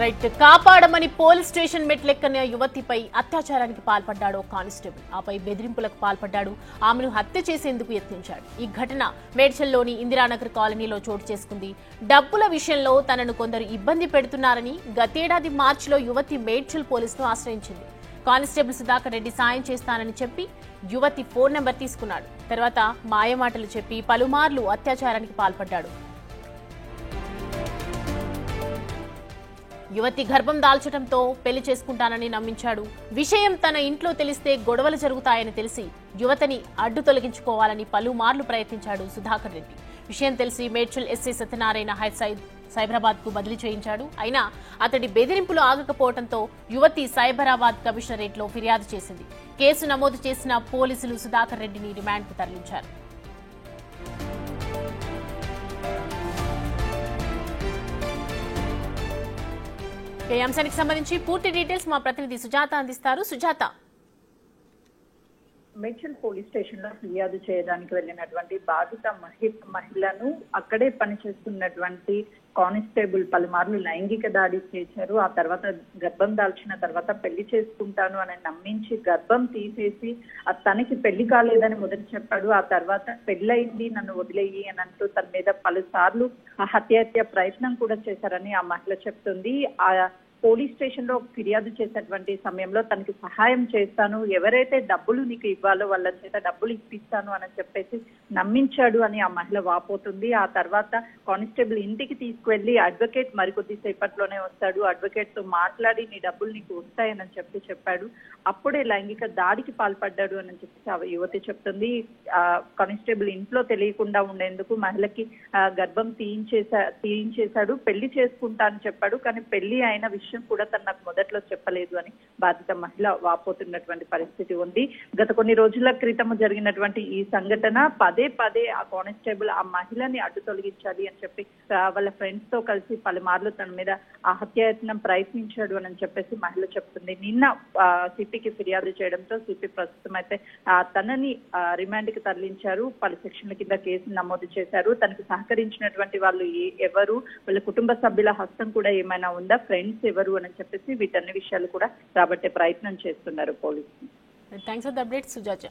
Right కాపాడమని police station మెట్లెక్కన యువతిపై అత్యాచారానికి పాల్పడ్డాడు కానిస్టేబుల్. ఆపై బెదిరింపులకు పాల్పడ్డాడు. ఆమెను హత్య చేసేందుకు యత్నించాడు. ఈ ఘటన మేడ్చల్లోని ఇందిరానగర్ కాలనీలో చోటు చేసుకుంది. డబ్బుల విషయంలో తనను కొందరు ఇబ్బంది పెడుతున్నారని గతేడాది మార్చిలో యువతి మేడ్చల్ పోలీసును ఆశ్రయించింది. కానిస్టేబుల్ సుధాకర్ రెడ్డి సాయం చేస్తానని చెప్పి యువతి ఫోన్ నెంబర్ తీసుకున్నాడు. తర్వాత మాయమాటలు చెప్పి పలుమార్లు అత్యాచారానికి పాల్పడ్డాడు. యువతి గర్భం దాల్చడంతో పెళ్లి చేసుకుంటానని నమ్మించాడు. విషయం తన ఇంట్లో తెలిస్తే గొడవలు జరుగుతాయని తెలిసి యువతిని అడ్డు తొలగించుకోవాలని పలుమార్లు ప్రయత్నించాడు సుధాకర్ రెడ్డి. విషయం తెలిసి మేడ్చల్ ఎస్ఐ సత్యనారాయణ సైబరాబాద్ కు బదిలీ చేయించాడు. అయినా అతడి బెదిరింపులు ఆగకపోవడంతో యువతి సైబరాబాద్ కమిషనరేట్ లో ఫిర్యాదు చేసింది. కేసు నమోదు చేసిన పోలీసులు సుధాకర్ రెడ్డిని రిమాండ్ కు తరలించారు. ఈ అంశానికి సంబంధించి పూర్తి డీటెయిల్స్ మా ప్రతినిధి సుజాత అందిస్తారు. సుజాత, మేడ్చల్ పోలీస్ స్టేషన్ లో ఫిర్యాదు చేయడానికి వెళ్ళినటువంటి బాధిత మహిళను అక్కడే పనిచేస్తున్నటువంటి కానిస్టేబుల్ పలుమార్లు లైంగిక దాడి చేశారు. ఆ తర్వాత గర్భం దాల్చిన తర్వాత పెళ్లి చేసుకుంటాను అని నమ్మించి గర్భం తీసేసి తనకి పెళ్లి కాలేదని మొదటి చెప్పాడు. ఆ తర్వాత పెళ్ళయింది, నన్ను వదిలేయి అని అంటూ తన మీద పలుసార్లు హత్య ప్రయత్నం కూడా చేశారని ఆ మహిళ చెప్తుంది. ఆ పోలీస్ స్టేషన్ లో ఫిర్యాదు చేసేటువంటి సమయంలో తనకి సహాయం చేస్తాను, ఎవరైతే డబ్బులు నీకు ఇవ్వాలో వాళ్ళ చేత డబ్బులు ఇప్పిస్తాను అని చెప్పేసి నమ్మించాడు అని ఆ మహిళ వాపోతుంది. ఆ తర్వాత కానిస్టేబుల్ ఇంటికి తీసుకువెళ్లి అడ్వకేట్ మరికొద్ది సేపట్లోనే వస్తాడు, అడ్వకేట్ తో మాట్లాడి నీ డబ్బులు నీకు వస్తాయని చెప్పాడు. అప్పుడే లైంగిక దాడికి పాల్పడ్డాడు అని చెప్పేసి ఆ యువతి చెప్తుంది. కానిస్టేబుల్ ఇంట్లో తెలియకుండా ఉండేందుకు మహిళకి గర్భం తీయించేశాడు, పెళ్లి చేసుకుంటా అని చెప్పాడు. కానీ పెళ్లి అయిన విషయం కూడా తను నాకు మొదట్లో చెప్పలేదు అని బాధిత మహిళ వాపోతున్నటువంటి పరిస్థితి ఉంది. గత కొన్ని రోజుల క్రితం జరిగినటువంటి ఈ సంఘటన పదే ఆ కానిస్టేబుల్ ఆ మహిళని అడ్డు తొలగించాలి అని చెప్పి వాళ్ళ ఫ్రెండ్స్ తో కలిసి పలుమార్లు తన మీద ఆ హత్యాయత్నం ప్రయత్నించాడు అని చెప్పేసి మహిళ చెప్తుంది. నిన్న సిపికి ఫిర్యాదు చేయడంతో సిపి ప్రస్తుతం అయితే తనని రిమాండ్ కి తరలించారు. పలు సెక్షన్ల కింద కేసు నమోదు చేశారు. తనకు సహకరించినటువంటి వాళ్ళు ఎవరు, వాళ్ళ కుటుంబ సభ్యుల హస్తం కూడా ఏమైనా ఉందా, ఫ్రెండ్స్ ఎవరు అని చెప్పేసి వీటన్ని విషయాలు కూడా రాబట్టే ప్రయత్నం చేస్తున్నారు పోలీసులు. Thanks for the update Sujatha.